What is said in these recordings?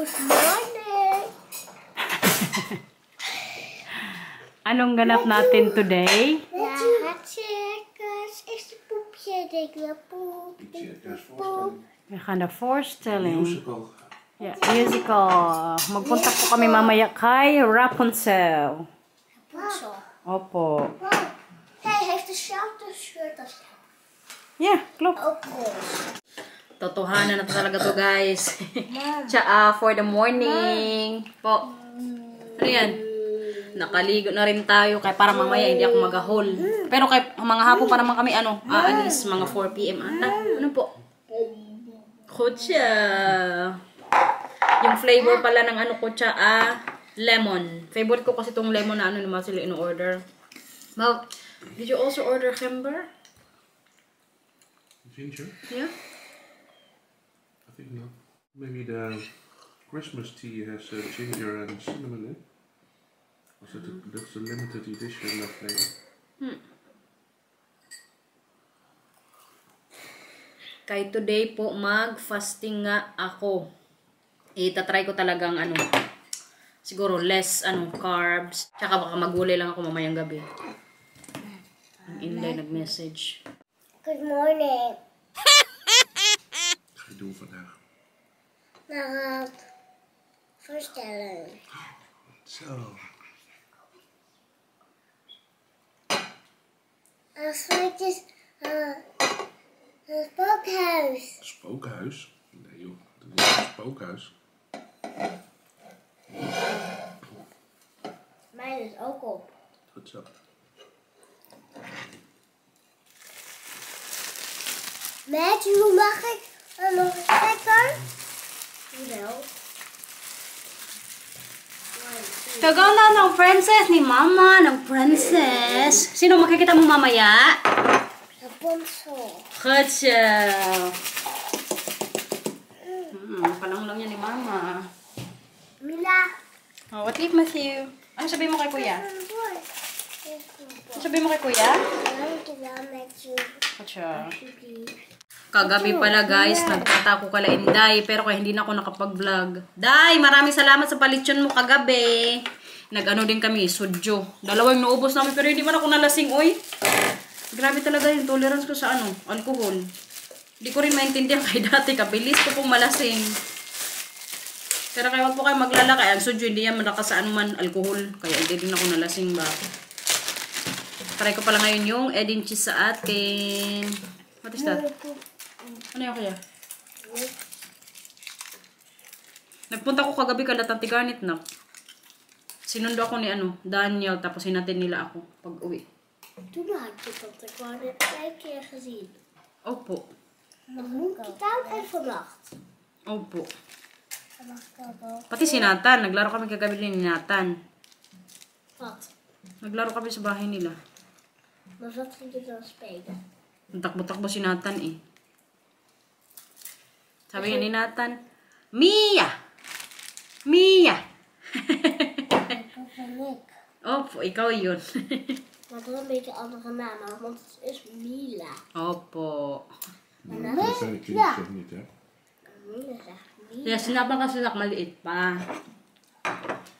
Good morning! Anong ganap natin today? Laatcirkels is de poepje, denk ik. Poep, poep. We gaan de voorstelling. Musical. Ja, musical. Magpunta po kami mamaya kay Rapunzel. Rapunzel. Opo. Wow. Hij heeft dezelfde shirt als ik. Yeah, klopt. Ook roze. Totohanan na talaga to, guys. Tsaa for the morning. Po. Ano yan? Nakaligo na rin tayo kaya para mamaya hindi ako magahol. Pero kay mga hapon pa naman kami aalis mga 4 PM ata. Ano po? Kutsa. Yung flavor pala ng kutsa lemon. Favorite ko kasi tong lemon na naman sila in-order. Well, did you also order Hember? Ginger? Yeah. I think not. Maybe the Christmas tea has ginger and cinnamon in. That's a limited edition of flavor. Kaya today po mag-fasting nga ako. Itatry ko talagang siguro less carbs. Tsaka baka magulay lang ako mamayang gabi. Ang Inday nag-message. Good morning. Wat ga je doen vandaag? Naar voorstellen. Zo. Straks een spookhuis. Spookhuis? Nee joh, dat is niet een spookhuis. Mijn is ook op. Goed zo. Matthew, hoe mag ik nog eens kijken? Wel. Kaganda ng princess ni mama, ng princess. Sino makikita mo mamaya? Rapunzel. Kutsa. Palang lang yan ni mama. Mila. Oh, what if Matthew? Ano sabihin mo kay kuya? Ano sabihin mo kay kuya? Dankjewel, Matthew. Kutsa. Alsjeblieft. Kagabi pala guys, nagtata ko kala Inday, pero kaya hindi na ako nakapag-vlog. Day, maraming salamat sa palitsyon mo kagabi. Nag-ano din kami, sudyo. Dalawang naubos namin, pero hindi man ako nalasing, oy. Grabe talaga yung tolerance ko sa alcohol. Hindi ko rin maintindihan kay dati, kabilis ko pong malasing. Pero kaya wag po kayo maglalakay, ang sudyo, hindi yan malakas sa anuman alcohol. Kaya hindi din ako nalasing ba. Try ko pala ngayon yung Edin cheese sa atin. What is that? Ano yung kaya? Nagpunta ko kagabi kalatang Tiganit na. Sinundo ako ni Daniel, tapos hinatid nila ako pag uwi. Toen had je dat ik al 2 keer gezien. Opo. Nog Monkeytown en vannacht. Opo. Vannacht al. Pati si Nathan, naglaro kami kagabi ni Nathan. Wat? Naglaro kami sa bahay nila. Maar wat ging je dan spelen? Takbo-takbo si Nathan eh. Sabi nga ni Nathan, Mia! Mia! Dat ben ik. Opo, ikaw yun. Maar dan een beetje andere namen, want het is Mila. Opo. En Dat dan zijn de kinderen toch niet, hè? Mila zegt Mila. Kaya sinapan kasi nak maliit pa.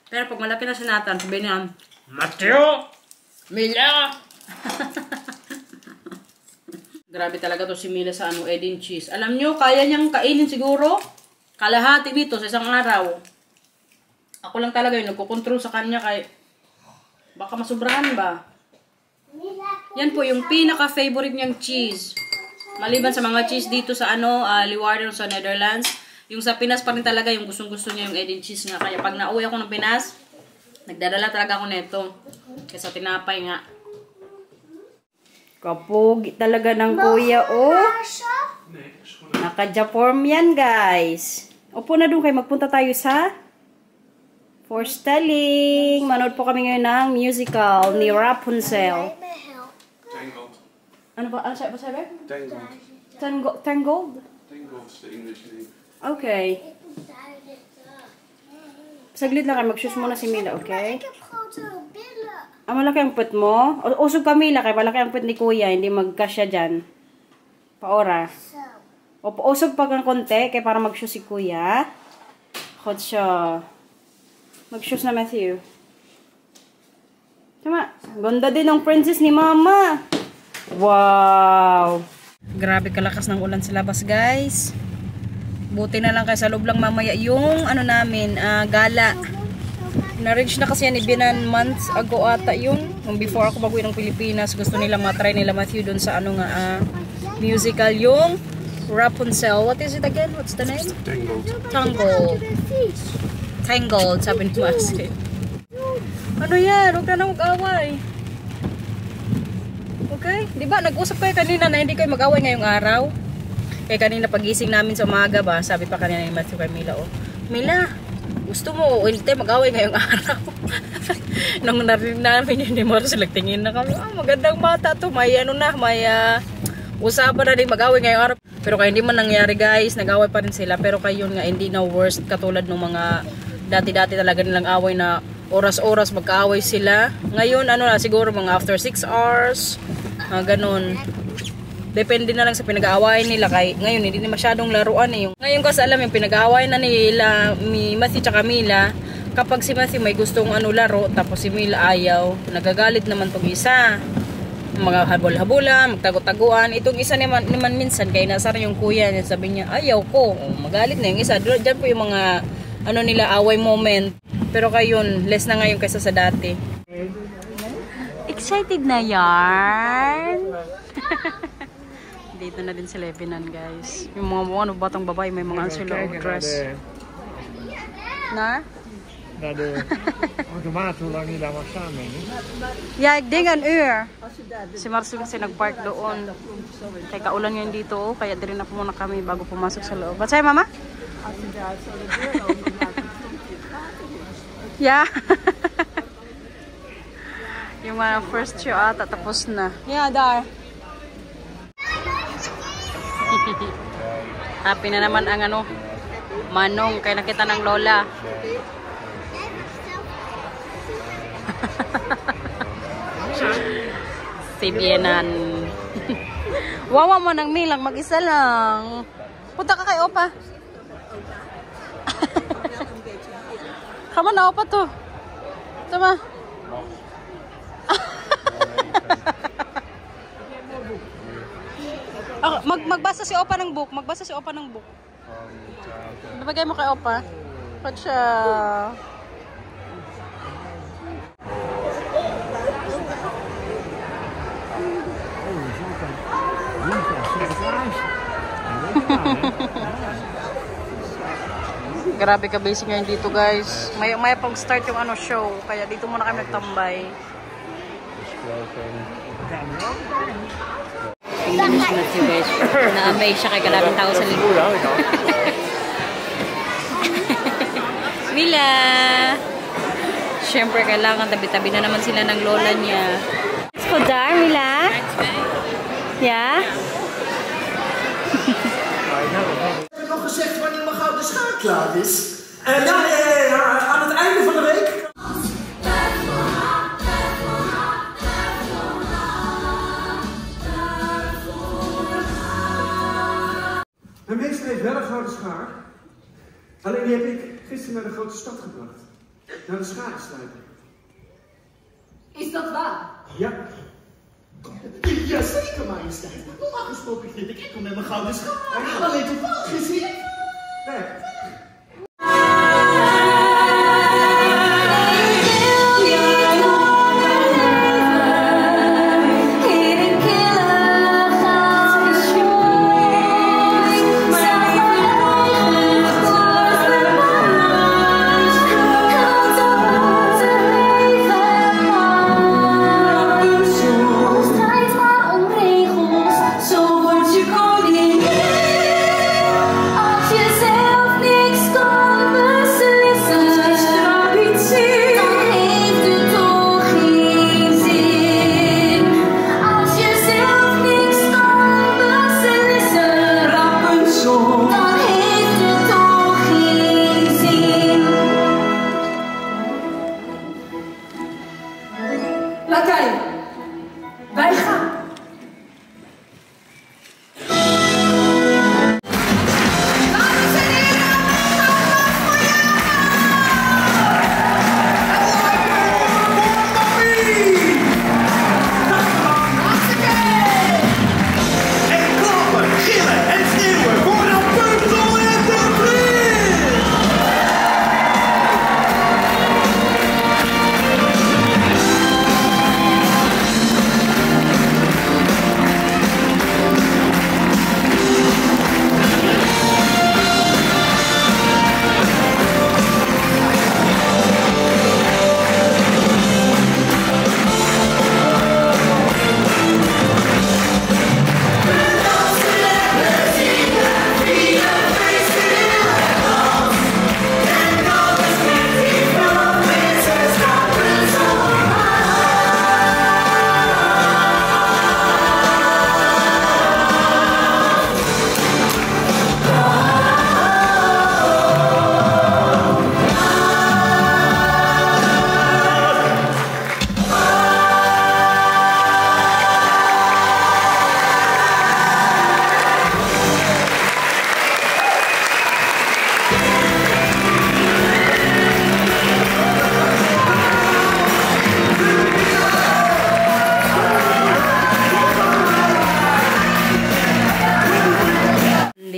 Pero pag malaki na si Nathan, sabihin niya, Mateo! Mila! Grabe talaga to si Mila sa Edin cheese. Alam nyo, kaya niyang kainin siguro kalahati nito sa isang araw. Ako lang talaga yung nagkukontrol sa kanya kay baka masubrahan ba. Yan po yung pinaka-favorite niyang cheese. Maliban sa mga cheese dito sa Leeuwarden sa Netherlands, yung sa Pinas pa rin talaga yung gustong-gusto niya yung Edin cheese nga. Kaya pag nauwi ako ng Pinas, nagdadala talaga ako nito. Kaysa tinapay nga. Kapogi talaga ng kuya, oh. Naka-Jaform yan, guys. Opo na doon kayo. Magpunta tayo sa Voorstelling. Manood po kami ngayon ng musical ni Rapunzel. Tangled. Ano ba? Ano sabi? Tangled. Tangled? Tangled is the English name. Okay. Saglit lang kayo. Mag-shoes muna si Mila, okay? Ik heb grote billen. Malaki ang put mo? Usog ka, Mila, kaya malaki ang put ni kuya. Hindi magkasya dyan. Paora. Zo. O, usog pag ng konti, kaya para mag-shoes si kuya. Hot siya. Mag-shoes na, Matthew. Tama. Ganda din ng princess ni Mama. Wow. Grabe kalakas ng ulan sa labas, guys. Buti na lang kayo sa loob lang mamaya yung ano namin, gala. Na-reach na kasi yan, ibinan months ago ata yun. Before ako baguhin ng Pilipinas, gusto nila matry nila Matthew dun sa ano nga, musical yung Rapunzel. What is it again? What's the name? Tangled. Tangled, sabi ni Maxie. Ano yan? Huwag na mag-away. Okay? Diba, nag-usap kayo kanina na hindi kayo mag-away ngayong araw? Eh, kanina pagising namin sa umaga ba, sabi pa kanina ni Matthew kay Mila, oh, Mila, gusto mo, hindi tayo mag-away ngayong araw. Nung narinig namin yun, mo sila tingin na kami, magandang bata to, may ano na, may usapan na din mag-away ngayong araw. Pero kaya hindi man nangyari, guys, nag-away pa rin sila, pero kayo nga, hindi na worst katulad ng mga dati-dati talaga nilang away na oras-oras magka-away sila. Ngayon, ano na, siguro mga after 6 hours, ganun. Depende na lang sa pinag-aawayan nila. Kay ngayon hindi na masyadong laruan eh. Ngayon kasi alam yung pinag-aawayan na nila ni Matthew tsaka Mila, kapag si Matthew may gustong ano laro tapos si Mila ayaw, nagagalit naman tong isa. Mga habol-habulan, magtago-taguan. Itong isa naman minsan kay nasara yung kuya niya, sabi niya ayaw ko. Magalit na yung isa. Diyan po yung mga ano nila away moment. Pero kayon less na ngayon kaysa sa dati. Excited na yarn. Dito na din si Levinan, guys. Yung mga batang babae, may mga sila dress. Na? Naar de automaat, hoe lang die daar mag staan, meen je? Ja, ik denk een uur. Si Marcel kasi nag-park doon. Kaya kaulan ngayon dito, kaya din na po muna kami bago pumasok sa loob. What say, Mama? Yeah. Yung mga first show ata, tapos na. Yeah, dar. Happy na naman ang ano, manong kaya nakita ng lola. Si Bienan. Wawa mo ng Milang, mag-isa lang. Punta ka kay Opa. Kama na Opa to. Tama. Magbasa si Opa ng book. Magbasa si Opa ng book. Ibigay mo kay Opa. Pag siya. Grabe ka basic ngayon dito, guys. May pang start yung ano show. Kaya dito muna kami nagtambay. Tingnan mo si Matthew, guys. Na-amaze siya kay kalabing tao sa likod. Mila! Siyempre, kailangan tabi-tabi na naman sila ng lola niya. Let's go there, Mila? Yeah? Ik heb nog gezegd wanneer mijn gouden schaar klaar is. Ja, aan het einde van de week. Mijn meester heeft wel een gouden schaar. Alleen die heb ik gisteren naar de grote stad gebracht. Naar de schaarensluiter. Is dat waar? Ja. Jazeker, majesteit. Normaal gesproken vind ik enkel met mijn gouden schaar. Alleen toevallig gezien. Nee. Als je zelf niks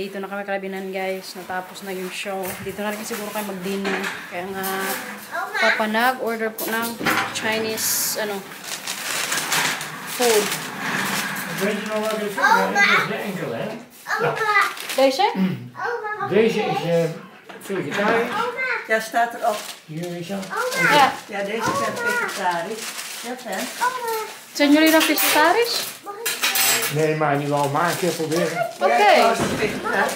Nandito na kami kalabinan guys. Natapos na yung show. Dito na rin siguro kayo mag-dinner. Kaya nga, Papa nag-order po ng Chinese, food. Weet je nog wat ik zeg? Dit is de enkel, hè? Deze? Deze is vegetarisch. Ja, staat erop. Hier is dat. Ja. Ja, deze zijn vegetarisch. Ja, Fan. Zijn jullie dan vegetarisch? Nee, maar nu al maar een keer proberen. Oké. Ja, als het vegetarisch.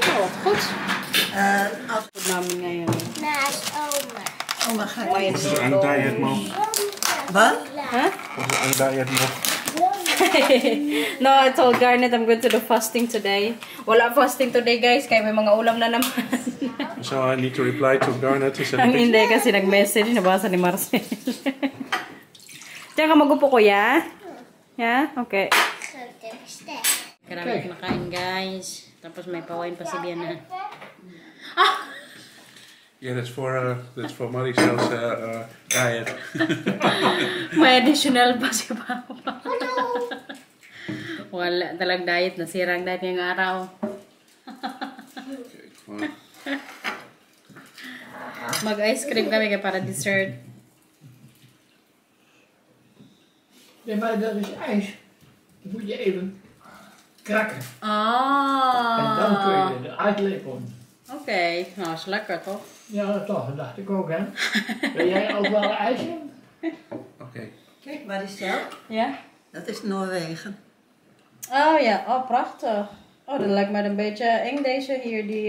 Oh, goed. Als Goed namin ngayon. Naast oma. oma gaat. Why This is on diet mode. Wat? Huh? This is on diet mode. No, I told Garnet I'm going to do fasting today. Wala fasting today guys, kaya may mga ulam na naman. So I need to reply to Garnet. He said, Ang hindi kasi nag-message, nabasa ni Marcel. Diyan ka magupo kuya? Yeah? Okay. Karami kumakain guys. Tapos may pawain pa si Biana. yeah, that's for Maricel's diet. May additional pa si Papa. Wala talang diet. Nasirang diet ngayong araw. Okay, fine. Mag-ice cream kami kaya para dessert. Nee, maar dat is ijs. Dan moet je even krakken. En dan kun Ah. je eruit lepelen. Oké. Nou, is lekker toch? Ja, toch, dat dacht ik ook, hè. Wil jij ook wel ijs hebben? Okay. Kijk, Maricel. Ja? Dat is Noorwegen. Oh ja, oh prachtig. Oh, dat lijkt me een beetje eng deze hier, die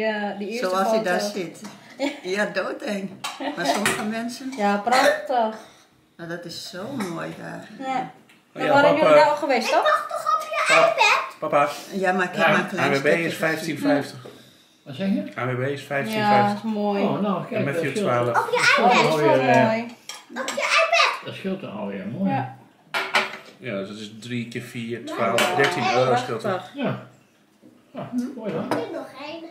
eerste Zoals foto. hij daar zit. Ja, doodeng. Maar sommige mensen, Ja, prachtig. nou, dat is zo mooi daar. Ja. Oh, En ja, waren papa. jullie daar al geweest, toch? Toch op je iPad? Papa, Ja, maar ik heb maar een klein AWB stukje is gezien. 15,50. Wat zeg je? AWB is 15,50. Ja, dat is mooi. Oh, nou, En kijk, dat Matthew scheelt, 12. Op je Oh, iPad. dat is wel mooi. Op je iPad. dat scheelt dan alweer, mooi. Ja, Ja, dus dat is 3 keer 4, 12, 13 euro scheelt er. prachtig. Ja. Ja, mooi dan. Ik heb nog één.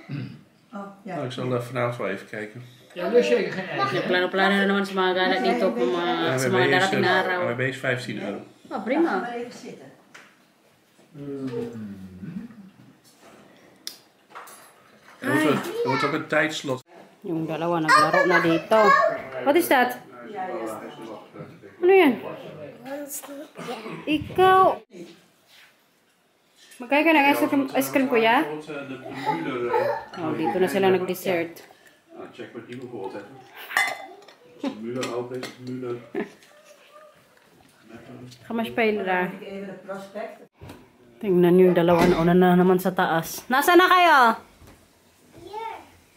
Oh, ja. Nou, ik zal vanavond wel even kijken. Ja, dus zeker geen ijs. Yung plano-plano na naman sa mga gala dito kung sa mga darating na araw. AWB is 15 euro. Oh, Ga prima. maar even zitten. Er wordt ook een tijdslot. Yung dalawa naglaro na dito. What is that? Ano yan? Ikaw. Magkaya ka ng ice cream kuya? Oh, dito na sila nag-dessert. Check wat die bijvoorbeeld hebben. Müller ook, deze Müller. Kamaspayla. Ik even het prospect. Tingnan nyo yung dalawa na una na naman sa taas. Nasaan na kayo?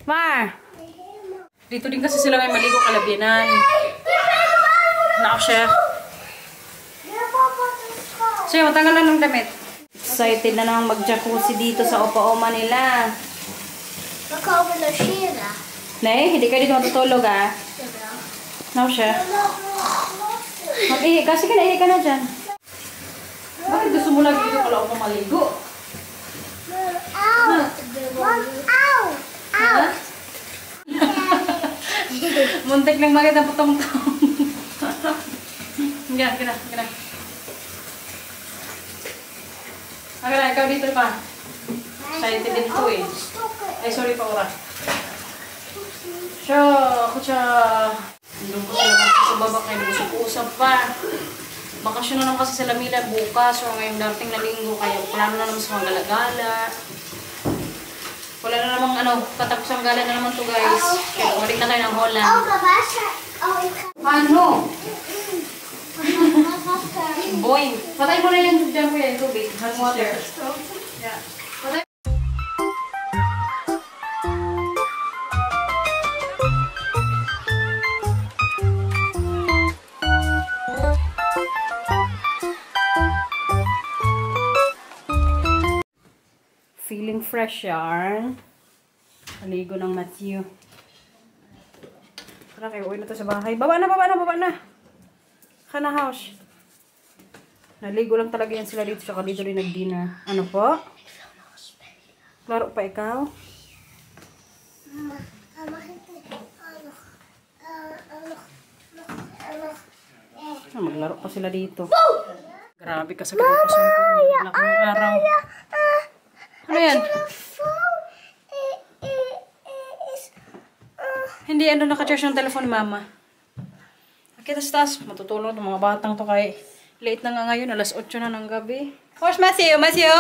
Mar! Dito din kasi sila may maligo kalabinan. Nako siya. Siya, matagal na ng damit. Excited na naman mag-jacuzzi dito sa opa-oma nila. We komen logeren. Nee, hindi kayo dito matutulog ah. Jawel. Nako siya. Mag-ihi. Kasi ka na, ihi ka na dyan. Bakit gusto mo lagi dito pala ako maligo? Auw. Auw. Auw. Muntik lang bakit ang putong-tong. Gina, gina, gina. Agad, ikaw dito pa. Excited din ito eh. Ay, sorry pa, Ura. Siya, ako siya. Nandun ko sila sa baba kayo nag-usap-usap pa. Bakasyon na naman kasi sila Mila bukas o ngayong dating na linggo kaya plano na naman sa mga gala-gala. Wala na namang katapos ang gala na naman to guys. Kaya balik na tayo ng Holland. Oh, waar zijn... Oh, ik ga... Ano? Wat was er? Boing. Patay mo na yung dyan kuya, yung tubig. Hot water. Yeah. Patay. Feeling fresh yarn. Aligo ng Matthew. Tara kayo, uwi na to sa bahay. Baba na, baba na, baba na. Kana house. Naligo lang talaga yan sila dito. Saka dito rin nag-dinner. Ano po? Klaro pa ikaw? Maglaro pa sila dito. Grabe ka sa katapusan ko. Laking araw. Ano yan? The phone is... Hindi, naka-charge ng telephone ni Mama. Okay, tas. Matutulog ng mga batang to kay late na nga ngayon. Alas 8 na ng gabi. Where's Matthew? Matthew?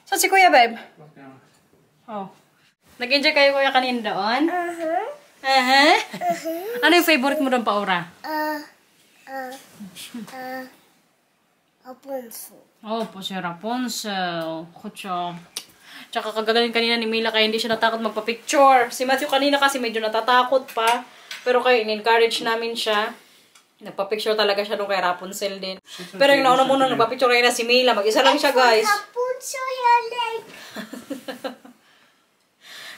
Saan si Kuya, babe? Oh. Nag-enjoy kayo, Kuya, kanina doon? Ano yung favorite mo doon, Paura? Rapunzel. Oh, po si Rapunzel. Kutsa. Tsaka kagagaling kanina ni Mila kaya hindi siya natakot magpa-picture. Si Matthew kanina kasi medyo natatakot pa. Pero kaya in-encourage namin siya. Nagpa-picture talaga siya nung kay Rapunzel din. Pero yung nauna muna nagpa-picture kayo na si Mila. Mag-isa lang siya, guys. Rapunzel your leg.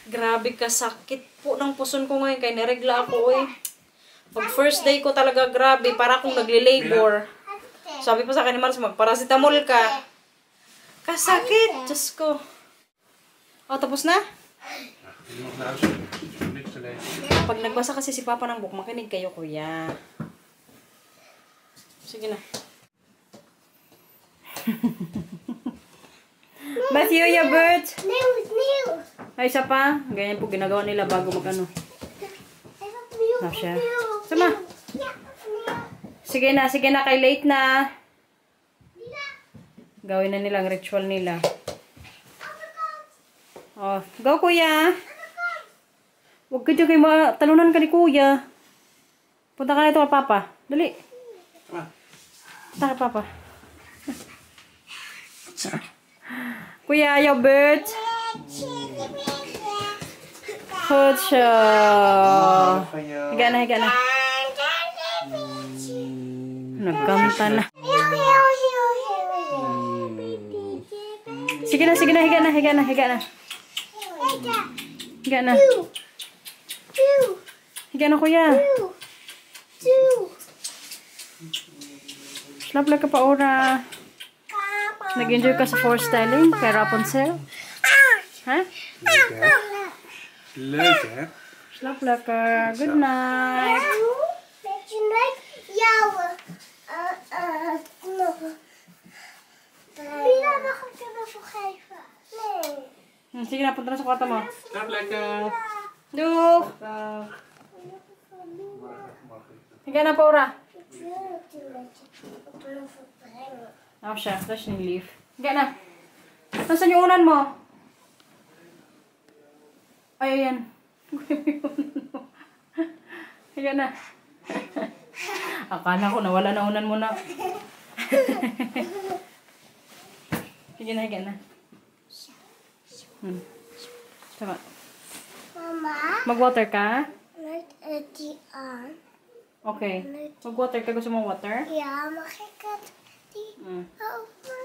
Grabe kasakit po ng puson ko ngayon. Kaya niregla ako eh. Pag first day ko talaga grabe. Para akong nagli-labor. Sabi pa sa akin ni Mars, magparasitamol ka. Kasakit. Diyos ko. Oh, tapos na? Pag nagbasa kasi si Papa ng book, makinig kayo, Kuya. Sige na. Matthew, your bird. New. Ay, isa pa. Ganyan po ginagawa nila bago mag-ano. Siya. Sama. Sige na, kay late na. Gawin na nilang ritual nila. Oh, go, Kuya. Huwag ka dyan kayo talunan ka ni Kuya. Punta ka na ito kay Papa. Dali. Punta kay Papa. Kuya, your bird. Kutsa. Higa na. Nagkanta na. Sige na, higa na. Higa na. Higa na, Kuya. Slap ka pa, Ora. Nag-enjoy ka sa forest styling kay Rapunzel? Ha? Leuk, Slap ka. Good night. Sige na, punta na sa kwarto mo. Slaap lekker. Doeg. Higa na, Paura. Oh, siya. Tapos yung leaf. Higa na. Nasaan yung unan mo? Ay, ayan. Higa na. Akala ko nawala na unan mo na. Higa na. Tama. Mama, Mag-water ka? Okay. Mag-water ka. Gusto mo water? ja, mag ik het Mm. open?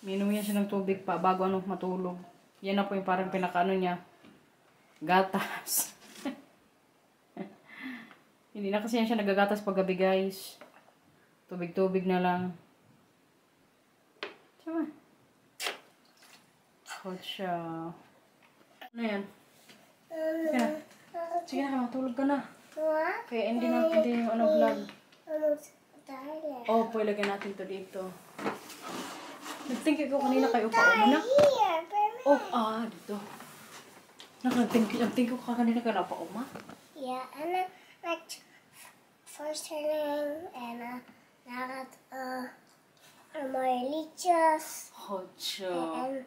Minom yan siya ng tubig pa bago matulog. Yan na po yung parang pinakaano niya. Gatas. Hindi na kasi yan siya nagagatas pag gabi, guys. Tubig-tubig na lang. Tama. Hot siya. Ano yan? Sige na, matulog ka na. What? Kaya hindi na pwede yung vlog. Darling. Oh, po, ilagay natin to dito. Nag-think ko kanina kayo pa na. Here, Oh, dito. Nag-think ko kanina kayo pa uma. yeah, and then like first turning and nagat my lichas Hot siya. and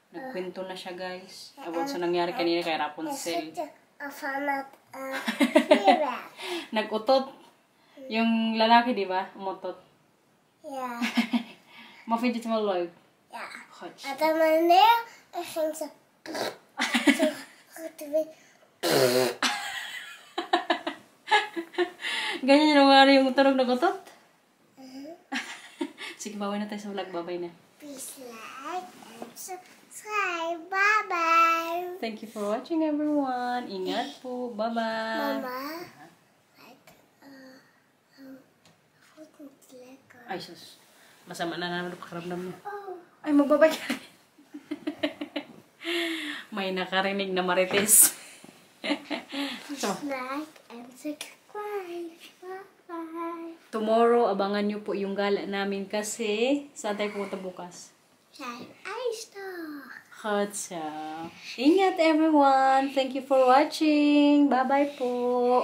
Nagkwento na siya, guys. About sa nangyari kanina kay Rapunzel. fanat Nag-utot. Yung lalaki, di ba? Umutot. yeah, Ma-fidget mo, Lloyd. yeah. Hot siya. At meneer ging ze Ganyan yung mga yung tunog na utot? Sige, baway na tayo sa vlog. Babay na. please like and subscribe. Bye bye. Thank you for watching, everyone. Ingat po. Bye-bye. Mama, like food is lekker. Ay, sus. Masama na naman ang pakaramdam niya. Oh. Ay, magbabay ka. May nakarinig na marites. So, Like and subscribe. Bye bye. tomorrow, abangan nyo po yung gala namin kasi saan tayo pumunta bukas? Sa ice store. Hotsa. Ingat everyone. Thank you for watching. Bye-bye po.